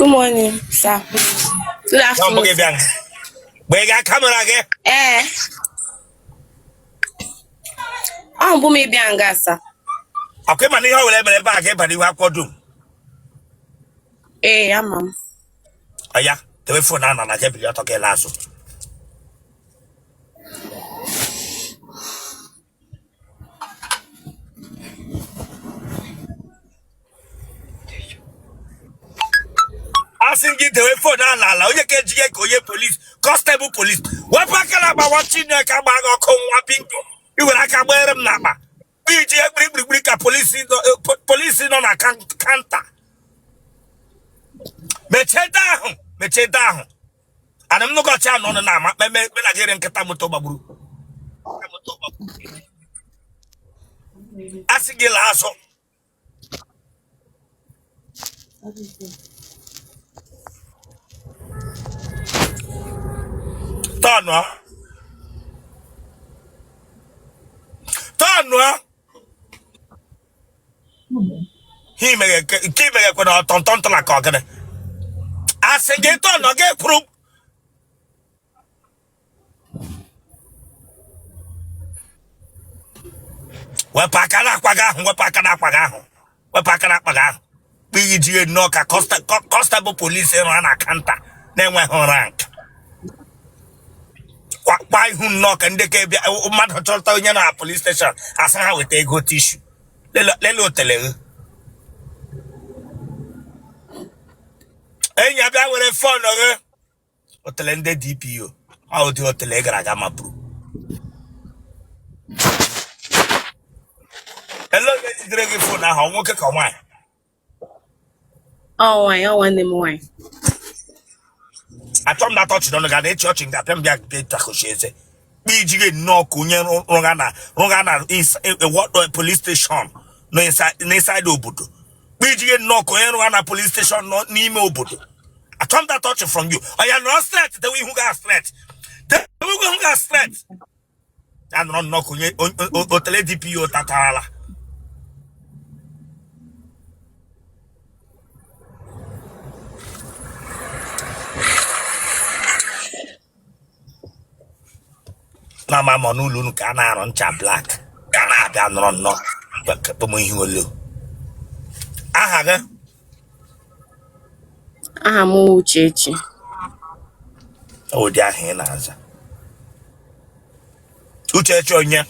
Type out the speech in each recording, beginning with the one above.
Good morning, sir. Good afternoon. Where got camera again? I'm Bumi Bianga, sir. Okay, man, you will back again, but you have to do. I'm Oh, yeah, the way for now, I can't be talking last. I think it the way for now, you can't get police, constable police. What back about watching the camera or come whopping? You will like a wear them number. Bring a police on a counter. Mete down. And I'm not going to on the nama. Maybe I get in Katamotoba. I think you'll also. Tonwa. He may keep a good tonton like a I say get on or get proof. We're packing up Pagaho, we're packing up Pagaho. We're packing up Pagaho. We knock a constable police and run a canter. Then we're on rank. Why who knock and they gave a matter of police station as how we take good tissue. Lelo tele. And you have a phone of Hotelende DPO. How do you telegram approve? Hello, let's drink it for now. How much come on? Oh, I want them wine. I told that touch on the church in that Pembia Gate. BG no Kunyan Rongana is a what police station. No inside Obudu. BG no Kunyan police station, not Nimo Obudu. I told that touch from you. I am not threat. The way who got threat. The way who got threat. And not no Kunyan Otele DPO Tatala. Mama Monulu Cana on Cha Black. Cana down on no. But Kapumu. Aha. I'm Uchechi. Oh, dear, Henaz. Uchechi on ya.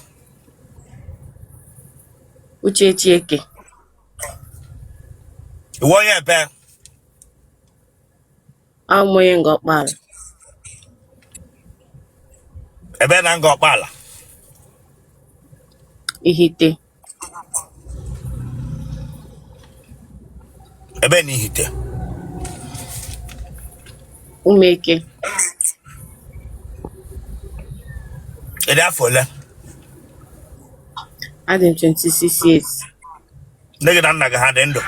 Uchechi. One year back. I'm wearing got ball. A ben and got bala. Ihite. A ben hit. Umeke. A therefore, I did 26 years. Nigga Naga had endo.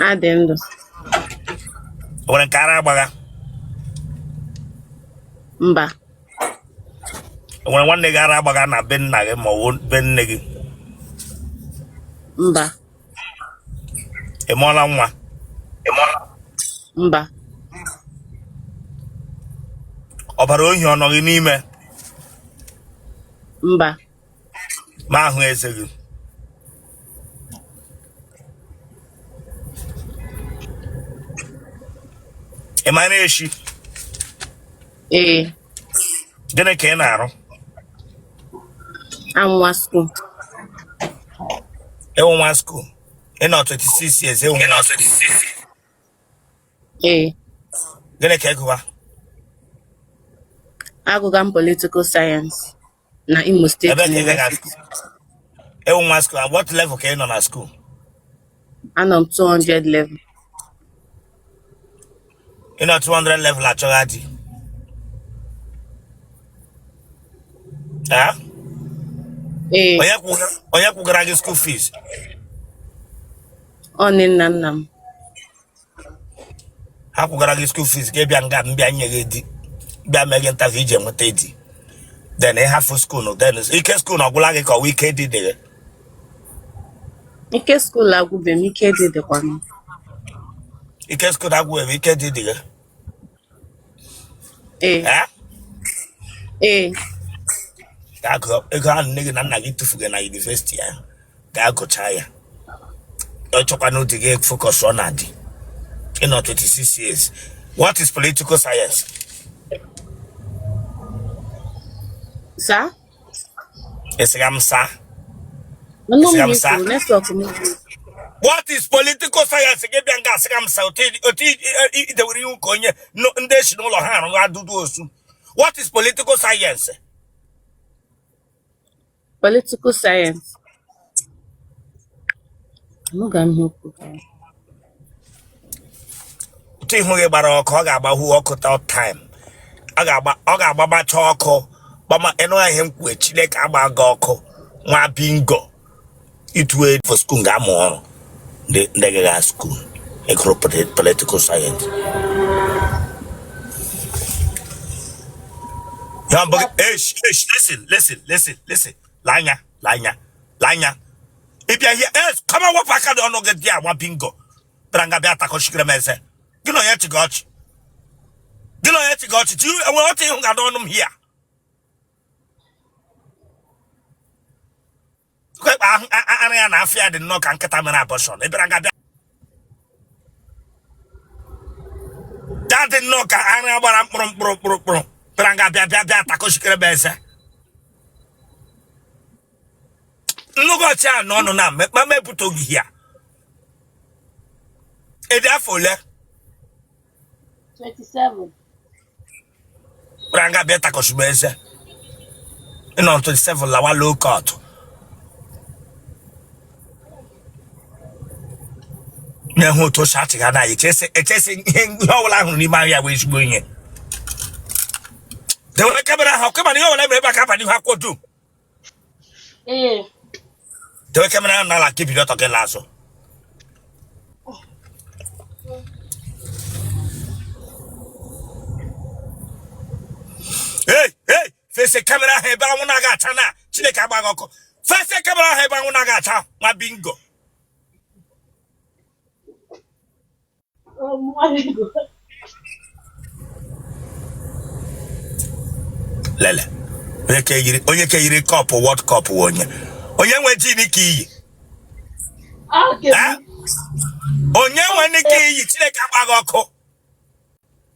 I didn't. When Carabaga. Mba. When one nigga Rabagana Ben Nagam or won't Ben Niggy. Mba. A mola. Mba. Operon no inime. Mba. Mahu is a good. A man is she. Then I can't arrow. I'm was school. One school. And not 26 years. And not 26. Then I can't go. I go political science. Na Imo State University. One school. What level can on a school? And I'm 200 level. You know 200 level at Chogati. Huh? Oya graduate school fees. On in Nanam. How graduate school fees gave you and got me be a million Tavijam with 80. Then they have for school, no, then it's school, no, like a weekend there. Ike school, I would be Mike did the one. Ike school that way, Ike did it. Eh. Eh? Eh. I go nigga na get to forget na university. Ga go chaya. Your chopper no to get focus on that. 26 years. What is political science? Sir? Yes, I'm sir. No, Yes, me I'm so. sir. Let's talk. What is political science? Give me a gas. I'm so the real coin. No, there's no hand. I do those. What is political science? Political science. No, I'm not. Think we about who all time. Ọ ga-agbabacha ọkụ gbama enu ahịa mkpu Chineke agbaga ọkụ nwa bingo itue for school ga-amụ ọrụ ndị gaga school ekro political science listen lanya ịbịa here come on wapụ aka dị ọnụ gị dị nwa bingo bịara nga bịa takoshikere m eze gị na onye chiga ọchị enwere otu ịhụ ga n'ọnụ m hia ara ya na afịa dị nnọọ ka nkịta mere abọshọn ebere nga bịa dị nnọọ ka ara ya gbara mkpụrụ bịara nga bịa takoshikere m eze nnụgọchi a n'ọnụ na ma mepụta ogi hia ịdị afọ ole 27. Branga beta koshubeze. Ino 27 la wa low court. Ne ho to shati ga na echese ho wala hu ni ma ya we shugbo yen. De wala kamera ha ko ma ni ho wala me ba ka pa ni ha ko du. Eh. De wala kamera na la keep it to get laso. Hey, face camera he ba wona ga ata na Chineke agba goko. Face camera he ba wona ga ata ma bingo. Lele. Onye ke yiri cup World Cup wonye. Onye nwe ji ni ki. Okay. Onye nwe ni ki Chineke agba goko.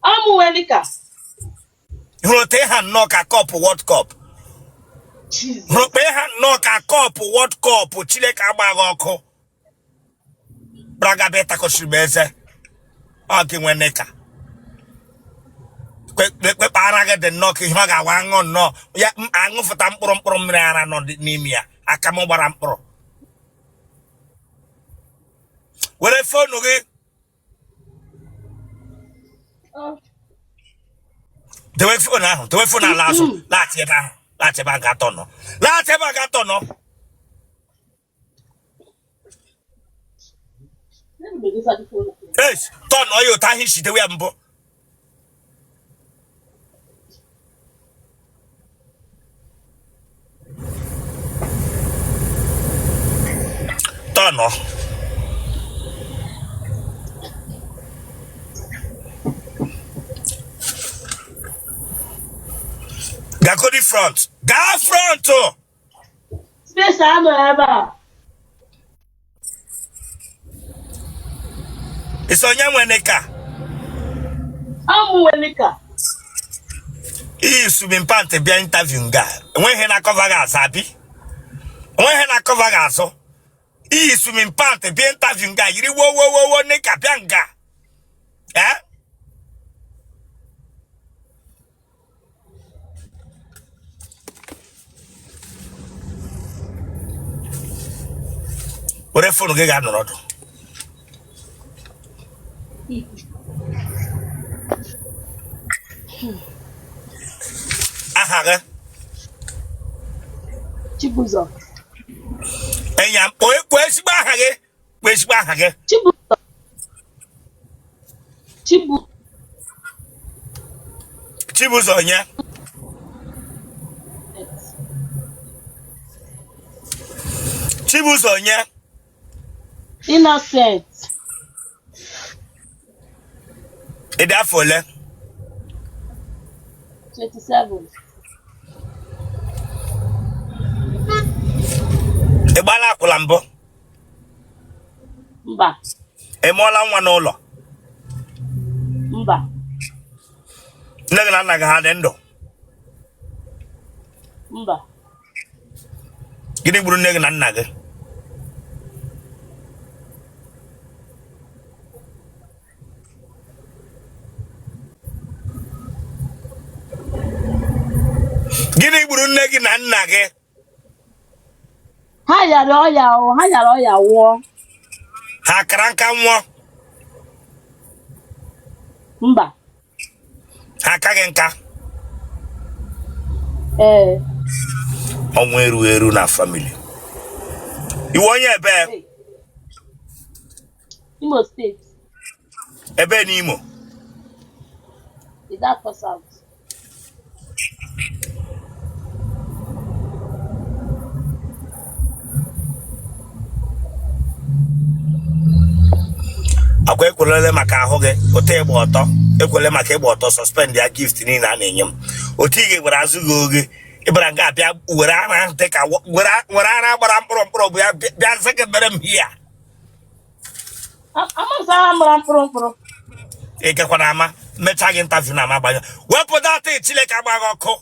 Amu welika. Rote han no ka cup World Cup. Rote han no ka cup World Cup Chineke agba goko. Braga beta ko shibeze. Okay weneka. Kwe paraga de no ki ha ga wango no. Ya angu fata mkpụrụ mmiri ara no n'ime ya. Aka m gbara mkpụrụ. Were phone gị. Dewe phone ala aso. Lati eba ga tono. Yes, tono yo ta hin shite we mbo. Tono. Go the front. Go front oh. Space amo eba. It's onye weneka. Amu welika. Iyi subimpante bia interview nga. Enwe he na cover ga asabi. Enwe he na cover ga aso. Iyi subimpante bia interview nga yiri wo neka bia nga. Eh? Ore phone ge ga norodo. Aha. Chibuzo. Enya kwesiba aha ge. Kwesiba aha ge. Chibuzo. Chibuzo nya. Chibuzo nya. Innocent. Ede afọ ole? 27. Ịgbala akwụla mbụ? Mba. Ịmụọla nwa n'ụlọ? Mba. Nne gị na nna gị ha dị ndụ? Mba. Gịnị gburu nne gị na nna gị? Gịnị gburu nne gị na nna gị? Ha yara ọya nwụọ. Ha kara nka nwụọ? Mba. Ha akaghị nka? Ee. Ọnwụ eru na family. Iwe onye ebe? Imo State. Ebe n'Imo? Idako South. Akwa ekwelele maka ahụ gị otu ịgba ọtọ, ekwele maka ịgba ọtọ suspend ya gift niile a na-enye m. Otu ị ga-ewere azụ gị oge ịbara nga abịa were ara dịka were ara gbara mkpụrụ bụ ya bịa zekebere m hia. Amazara mara mkpụrụ. Ị gakwana ama mechaa gị interview na ama gbanya wepụ data Chineke agbaghị ọkụ.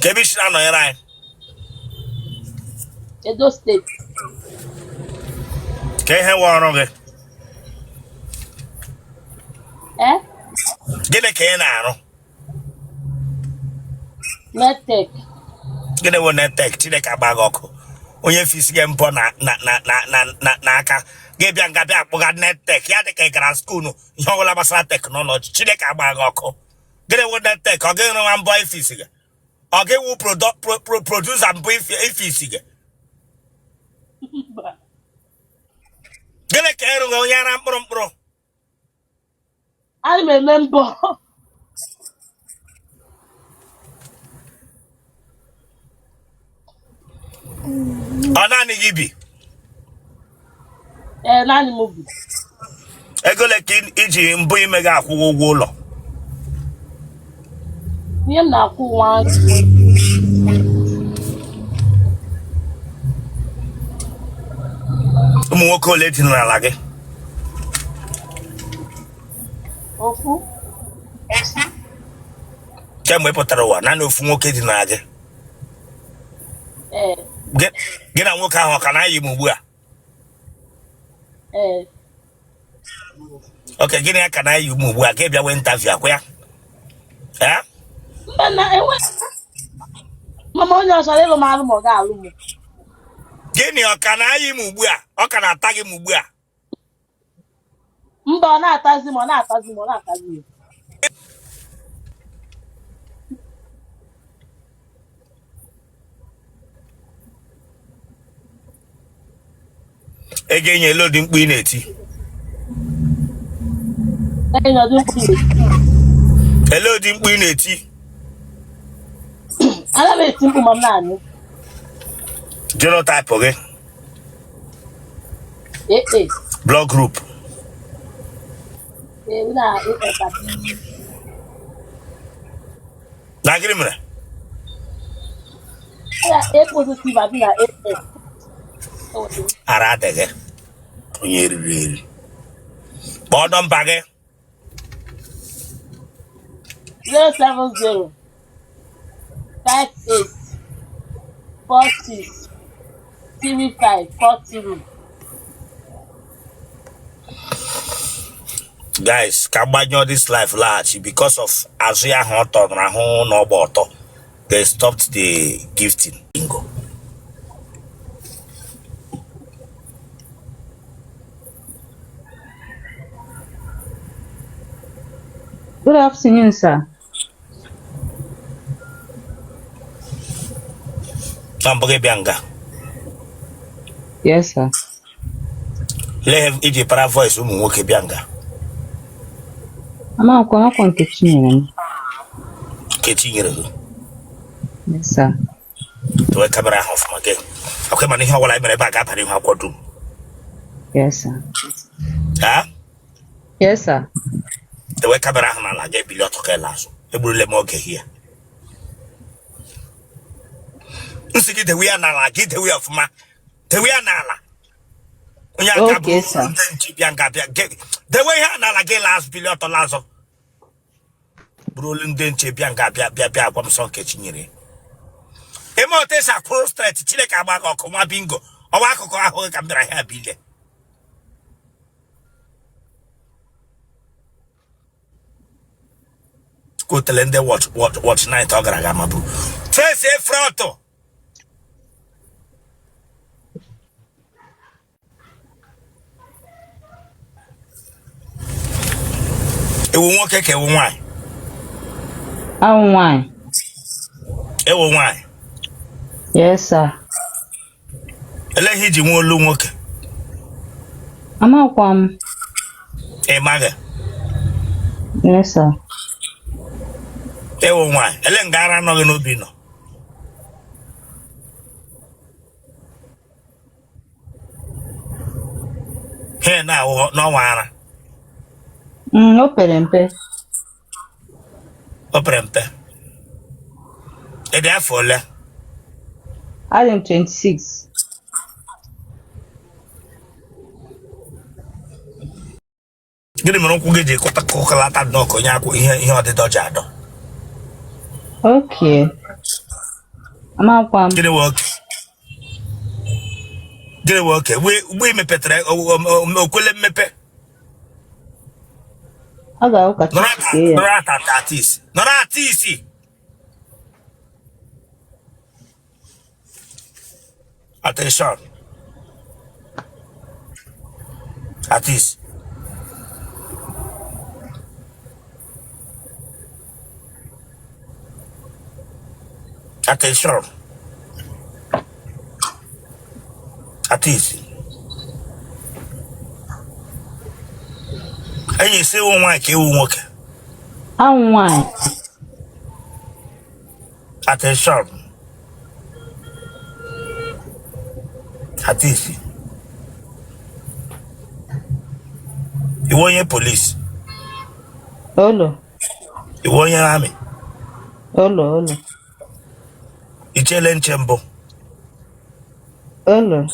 Kebishi anọnyere anyị? Edo State. Ka ihe nwe ọrụ gị? Gịnị ka ị na-arụ? Nettek. Gịnị bụ nettek? Chineke agbaghị ọkụ. Onye fisi gị mpọ n'aka gị bịa nga bịa akpụga nettek ya dịka ị gara skuulu ihe ọbụla gbasara teknọlọji. Chineke agbaghị ọkụ. Gịnị bụ nettek? Ọ gịnị nwa mbọ ifisi gị? Ọ ga-ewu producer mbụ ifisi gị? Gịnị ka ịrụ gị onye ara mkpụrụ? Ana m eme mbọ. Ọ naanị gị bi? Ee, naanị m bi. Ego ole ka iji mbụ ime gị akwụghị ụgwọ ụlọ? Ihe m na-akwụ nwa. Ụmụ nwoke ole dị n'ala gị? Ofu. Kemgbe ị pụtara ụwa naanị ofu nwoke dị n'ala gị? Ee. Gị na nwoke ahụ ọ ka na-ayị m ugbu a? Ee. Oke, gịnị ya ka na-ayị m ugbu a? Ka ị bịa wee interview akwa ya? Mba na enwe. Mama onye ọzọ ịlụ m alụ ma ọ ga-alụ m. Gịnị ọ ka na-ayị m ugbu a? Ọ ka na-ata gị m ugbu a? Mba, ọ na-atazi m. Ego enye elodi mkpu ị na-eti? Elodi mkpu ị na-eti? Ana m eti mkpu ma m na-anụ. Genotype gị? Ee. Blood group? Ee, na ekpeta. Na gịnị mere? A positive abi na A. Ara adịghị onye eriri eri. Kpọọ nọmba gị? 070 58 46 35 40. Guys, ka gbanyụọ this life laghachi because of azụ ya ahụ ọ tọrọ ahụ na ọgba ọtọ. They stopped the gifting. Bingo. Good afternoon, sir. Bianga. Yes, sir. Let him eat a para voice. Bianga. I'm not going to continue. Yes, Yes, sir. we camera off again. Okay, man, how will I be back up and how could do? Yes, sir. Huh? Yes, sir. The way camera and I get below to Kelas. The bullet moke here. You the way I get the way of my the way Nala. Okay, sir. The way I get last below to Lazo. Brolin den champion gabia from some kitchen. Emotes are cross straight to Chile Cabaco, Coma Bingo, or Wako Camera happy. Go to lend the watch night or Gragamabu. Face a fronto. It will walk a wine. Oh, why? It will wine. Yes, sir. Let him won't look. I'm out one. A mother. Yes, sir. It will wine. Ellen Gara no Nobino. Here now, no one. Open and pay. Oprempe. Therefore, I'm 26. give him no good cocolata no cognac here the Dodgado. Okay. I'm out one. Get a work. Get a work. We me petre no quilem mepe. I got a catch. Not artist. Not artist. Attention. Artist. Attention. Artist. And you say one like you walk. I'm one. Attention. Artist. You want your police. Olo. You want your army. Olo. You challenge Chembo. Olo.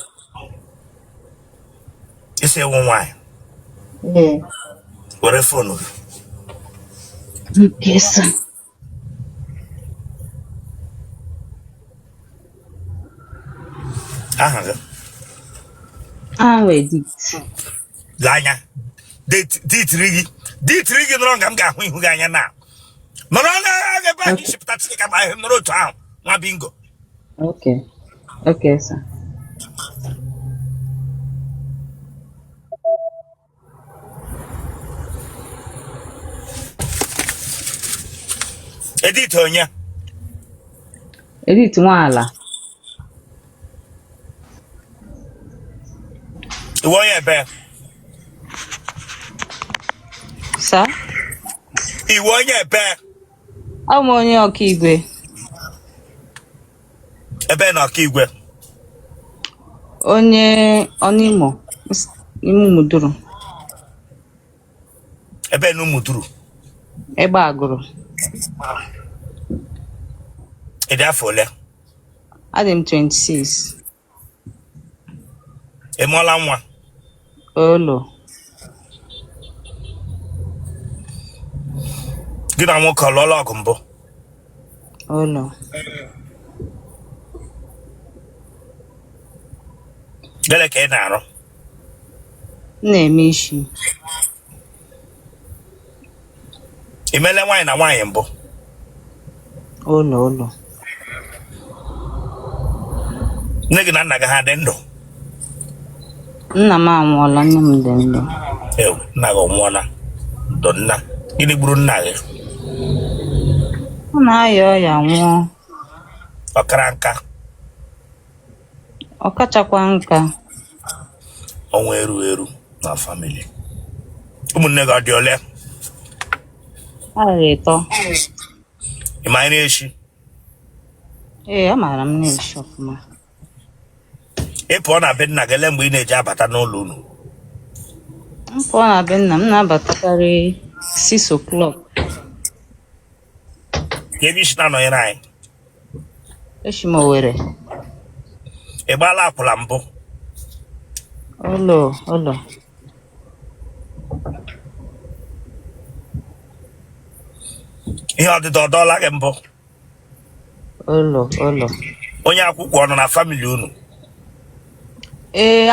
You say one why. Yeah. What a phone. Yes, sir. I'm ready. Lanya. D3 wrong. I'm going to Ganya now. No, I back ship that's like I have no town. My bingo. Okay. Okay, sir. Editonya. Edit wala. You want your bear? Sir? You want your bear? I'm on your keyboard. A bear no kigwe. Onye onimo. Imu muduru. A bear no muturu. Ebe agụrụ. Therefore, I'm 26. a mola one. Olo. Get on one call all combo. Olo. Get a canaro. Na-eme isi. Imele wine and wine bo. Olo. Nigga naga had endo. Nna m anwụọla, nne m dị ndụ. Ew, nago mwana. Donna. Ini buru nage. Ọ na-aya ọya nwụọ. Okranka. Ọ kachakwa nka. Onwe eru na family. Umunne ga di ole. Agha ịtọ. Imagine she. Amaara m na-eshi ọfụma. Ị pụọ na be nna gị ele mgbe ị na-eji abata n'ụlọ unu? M pụọ na be nna m na-abatakarị 6 o'clock. Ka ebe isi na-anọnyere anyị. Eshi m Owerri. Ị gbaala akwụla mbụ? Ụlọ. Ihe ọdịda ọ dọọla gị mbụ? Ụlọ. Onye akwụkwọ ọ nọ na famili unu?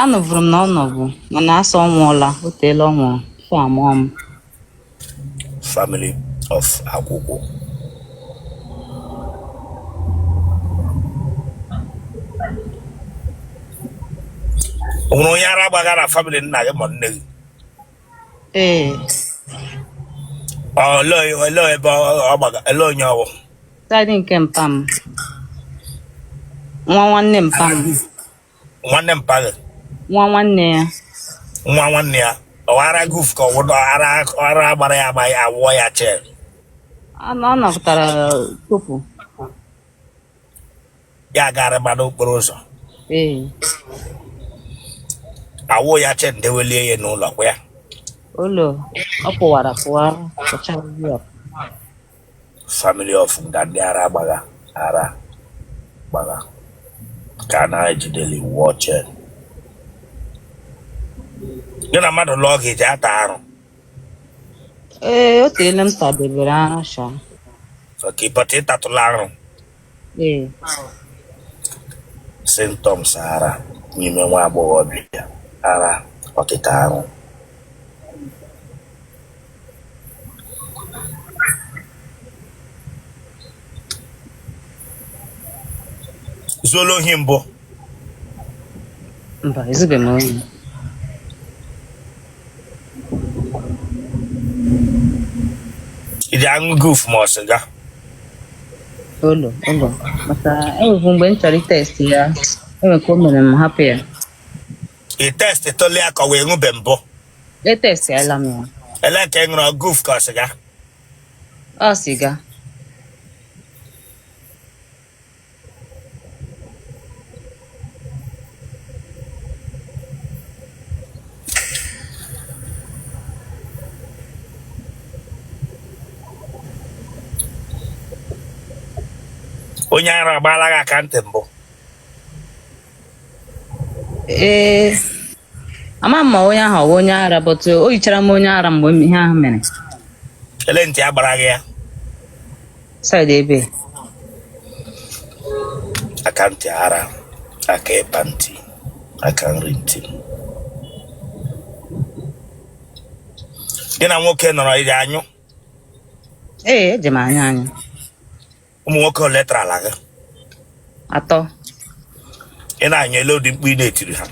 Anọbụrụ m na ọ nọbụ mana asọ ọ nwụọla, o teela ọ nwụrụ fọ amụọ m. Family of akwụkwọ. O nwere onye ara gbaga na famili nna gị ma nne gị? Ele ebe ọ gbaga, ele onye ọwụ? Saịdị nke mpa m. Nwanne mpa m. Nwanne mpa gị? Nwanne ya. Nwanne ya. Ọ ara guf ka ọ wụdọ ara gbara ya agba ya awụọ ya chen. Ọ nọpụtara tupu. Ya gara gba n'okporo ụzọ. Awụ ya chen dewelie ya n'ụlọ kwa ya. Ụlọ ọ pụwara pụchara ya. Family of ndị ara gbaga ka na-ejideli wụọ chen. Gị na mmadụ lụọ gị ji ata arụ? O teele m tadebere arụ sha. Ka ịpụta ịtatụla arụ? Symptoms ara n'ime nwa agbọghọbịa ara ọtịta arụ. Zuola ohi mbụ? Mba, ezube m ohi. Ị ji aṅụ guf ma ọ sịga? Ụlọ maka enwebu mgbe m chọrọ itesti ya, enwe ka o mere m hapụ ya. Ị testi tụlụ ya ka ọ wee ṅụbe mbụ? Etestiala m ya. Ele ka ị ṅụrụ guf ka ọ sịga? Ọ sịga. Onye ara agbaala gị akantị mbụ? Ama m ma onye ahụ ọ onye ara, but o yichara m onye ara mgbe ihe ahụ mere. Ele ntị a gbara gị ya? Saịdị ebe. Akantị ara, aka ịpa ntị, aka nri ntị. Gị na nwoke nọrọ iri anyụ? Eji m anya. Ụmụ nwoke ole tara ala gị? 3. Ị na-anyụ ele ụdị mkpu ị na-etiri ha?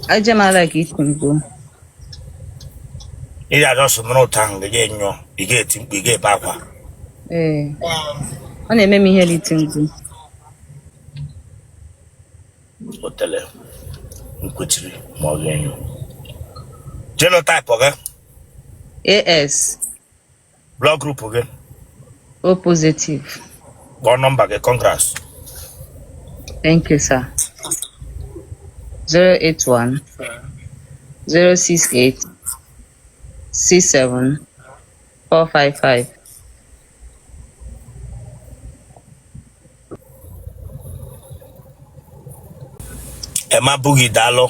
Eje m ala ka iti mkpu. Ị ga-ajọsụ nụrụ ụtọ ahụ gị nyụọ, ị ga-eti mkpu, ị ga-ebe akwa. Ọ na-eme m ihe iti mkpu. Otele nkwechiri ma ọ ga-enyo. Genotype gị? AS. Blood group gị? O positive. Kpọọ nọmba gị, congrats. Thank you, sir. 081 068 67 455. Emma Boogie, daalụ.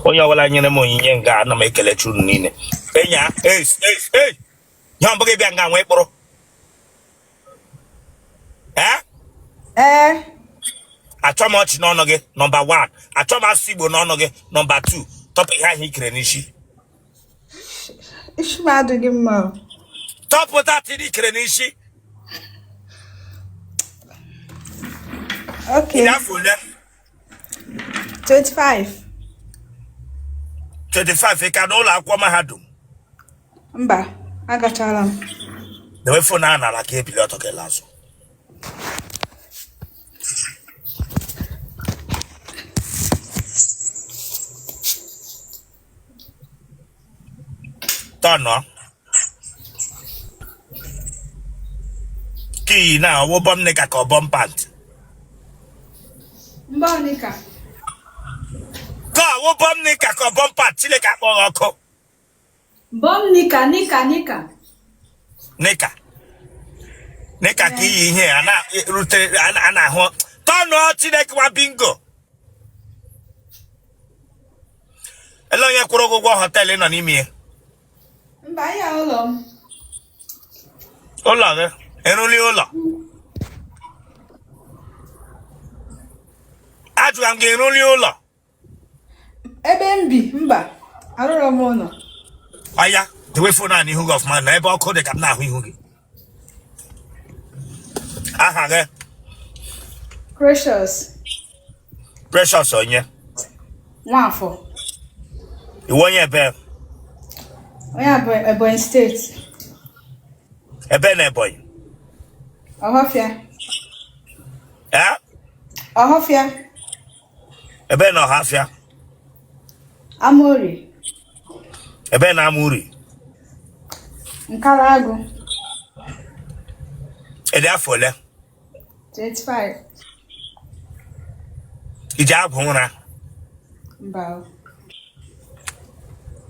Onye ọbụla nyere m onyinye nga ana m ekele unu niile. Enya, nye mbụ gị bịa nga nwee kpụrụ. Achọ m ọchị n'ọnụ gị, nọmba 1. Achọ m asụsụ Igbo n'ọnụ gị, nọmba 2. Tọpụ ihe ahụ ikere n'isi. Isi m adịghị mma. Tọpụta tiri ikere n'isi. Okay. 25. 25 ị ka n'ụlọ akwụkwọ mahadum? Mba, agachala m. Dewe fon a n'ala ka ebili ọtọ gị lazụ. Tọnọ. key now, what bomb nika or bomb pant? Mbonika. Go, what bomb nika or bomb pant? Chileka or co. Nika. Nika key here, and I route and I want. Don't know, Chileka bingo. Hello, ya Kurogo Hotel in an email. Mbaya ulom. Hola, and only hola. I'm getting only hola. Ebe mba. Arụrụ m ụlọ. Aya, the way for now, you of my neighbor code the cap now. Aha, Precious on you. Nwafọ. You want your bear, Onye Ebonyi State. a bear boy. Ọhọfịa. Eh? Ọhọfịa. A bear no half ya. Amori. A bear namuri. Nkaraagụ. A therefore, 25. Ijab Hona. Mba.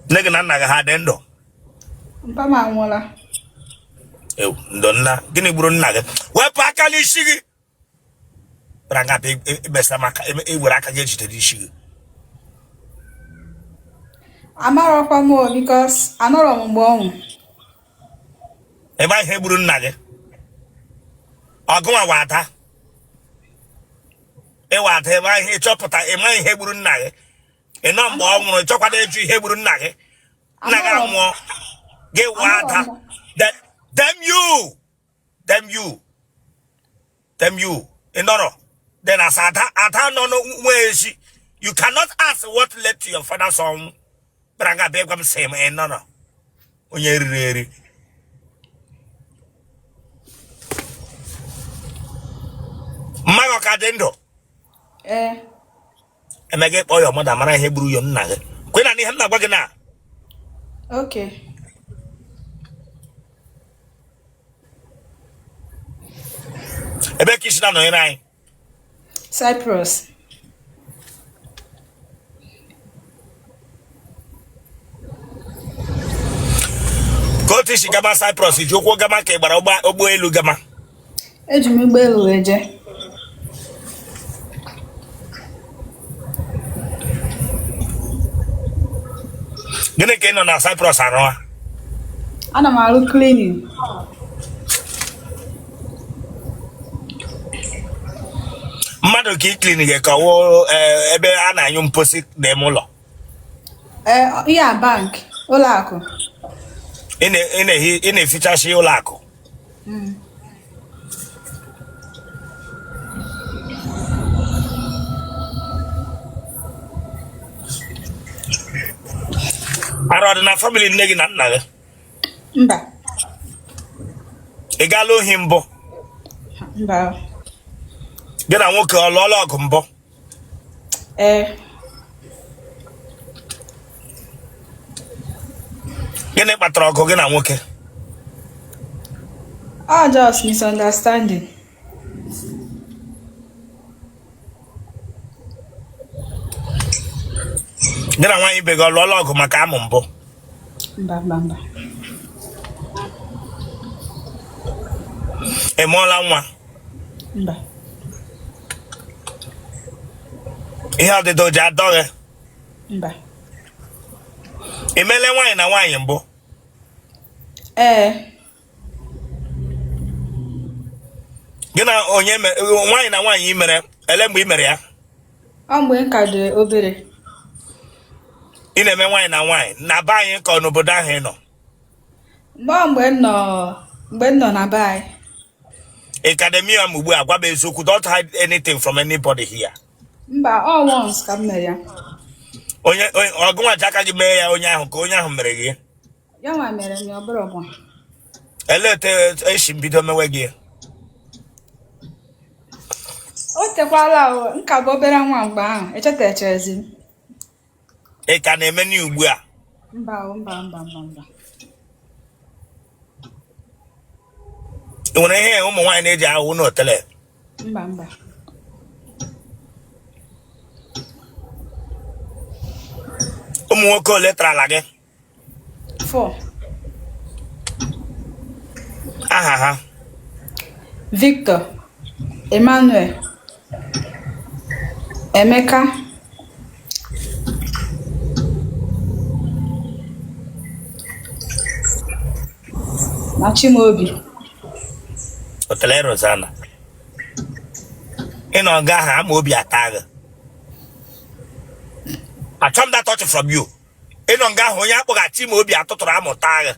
Negan naga had endo. Mpa ma anwụọla. Oh, Donna, Guinea Brun Nugget. Well, Pakali Shigi. Ranga big Bestamaka, Ewaraka gets to this shigi. Amarọkwa m because anọrọ m mgbe ọnwụ. Am I Hebrun Nugget? I'll go a water. A water, am I here chopper? Am I Hebrun Nugget? A number of chocolate Hebrun Nugget. Nagamore. Get water. That damn you. In order. Then as I don't know where she. You cannot ask what led to your father's song. But I got them same and no. When you're really. Mago Cadendo. And I get all your mother, Mara Hebrew, your nugget. Queen and him not working now. Okay. A becky is not no Cyprus. Go to Shigama Cyprus, you go Gama Kebaroba, Oboe Lugama. Eji m ụgbọelu wee jee. Gene Keno na Cyprus Aroa. Ana m arụ cleaning. Mmadụ ka iklinik ka wo ebe a na-anyụ mposi n'ime ụlọ. Ihe bank, ụlọ akụ. Ị na-efichashi ụlọ akụ. Arụ dị na family nne gị na nna gị. Mba. Ị gaala ohi mbụ. Mba. Gị na nwoke ọ lụọla ọgụ mbụ. Gịnị kpatara ọgụ gị na nwoke? Just misunderstanding. Gị na nwaanyị ibe gị ọ lụọla ọgụ maka amụ mbụ. Mba. Ị mụọla nwa? Mba. Ihe ọdịda oji adọ gị? Mba. Ị meela nwaanyị na nwaanyị mbụ? Gị na onye nwaanyị na nwaanyị i mere ele mgbe i mere ya? Ọ mgbe m ka dị obere. Ị na-eme nwaanyị na nwaanyị na be anyị ka n'obodo ahụ ị nọ? Mgbe m nọ na be anyị. Academia m ugbu a gwa m eziokwu, don't hide anything from anybody here. Mba, all once ka m mere ya. Onye ọgụnwa ji aka gị mee ya onye ahụ ka onye ahụ mere gị? Ya nwa mere m ya ọ bụrụ ọgwa. Ele esi mbido mewe gị? O tekwala nka bụ obere nwa mgbe ahụ echetechezi m. Ị ka na-eme ni ugbu a? Mba. When I hear woman age, I will not tell her. Mba. Woko letter again. 4. Aha. Victor, Emmanuel, Emeka, na Chimaobi. Otele Rosanna. In on Gaha, I'm Obi Ataga. I come that touch from you. In on Gaho, Yapo got Chimaobi Atotoramo Taga.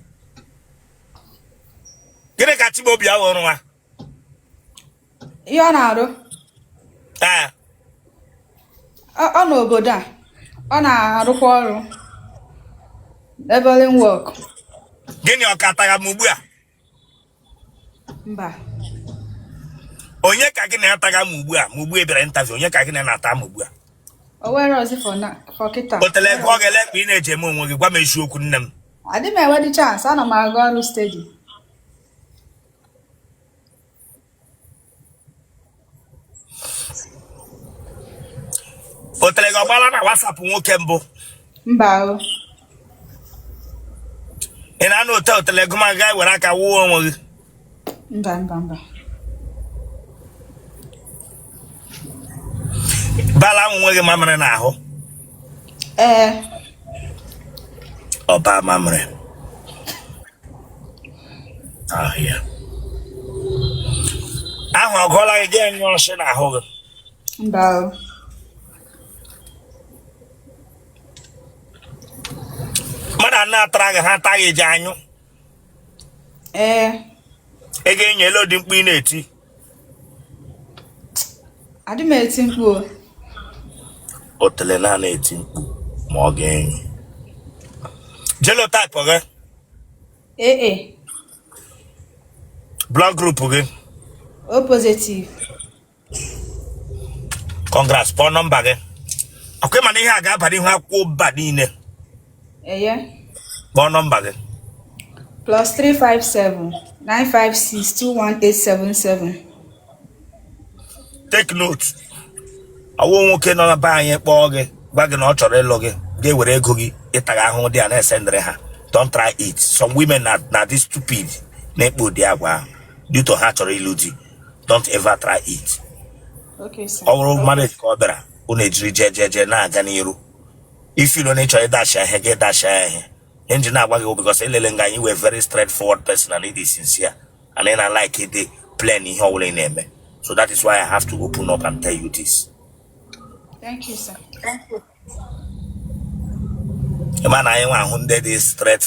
Get a Chimaobi Awa. Ihe ọ na-arụ ọ n'obodo a ọ na-arụkwa ọrụ leveling work. Gịnị ọkataga m ugbu a? Mba. Onye ka gị na-ataga m ugbu a? M ugbu ebere interview. Onye ka gị na-ata m ugbu a? O were ozi for kita. Otele gwa gele ka ị na-eje m onwe gị gwa m eziokwu nne m. Adị m enwe dị chance ana m aga ọrụ steady. Otele gị ọgbala na WhatsApp nwoke mbụ. Mba o. Ị na-anụ otele gị ma ga were aka wuo onwe gị. Mba. Bala onwe gị mamịrị n'ahụ. Ọba mamịrị. Ya. Ahụ ọgụọla gị jee nyụọ nsị n'ahụ gị. Mba o. Mmadụ na-atara gị ha ataghị eji anyụ. Ị ga-enye elu dị mkpu ị na-eti. Adị m eti mkpu o. Otele na-eti mkpu ma ọ ga-enye. Genotype gị? AA. Blood group gị? O positive. Congrats, kpọọ nọmba gị. Ọkwa ịma na ihe a ga-abara ihu akwụkwọ mba niile. Kpọọ nọmba gị. +357 956 21877. Take note. Ọwụ nwoke nọ na be anyị kpọọ gị gwa gị na ọ chọrọ ịlụ gị ga-ewere ego gị ịtaga ahụhụ dị a na-esendịrị ha. Don't try it. Some women na this stupid na-ekpo ụdị agwa due to ha chọrọ ịlụ di. Don't ever try it. Okay, sir. Ọ bụrụ marriage ka ọ bịara unu ejiri jeje na-aga n'iru. If you don't chọrọ ịdachi ahịa gị dachi ahịa. Engine agwa gị because elele nga anyị were very straightforward person and it is sincere and then I like it the plan ihe ọbụla ị na-eme. So that is why I have to open up and tell you this. Thank you, sir. Man, I want 100 is straight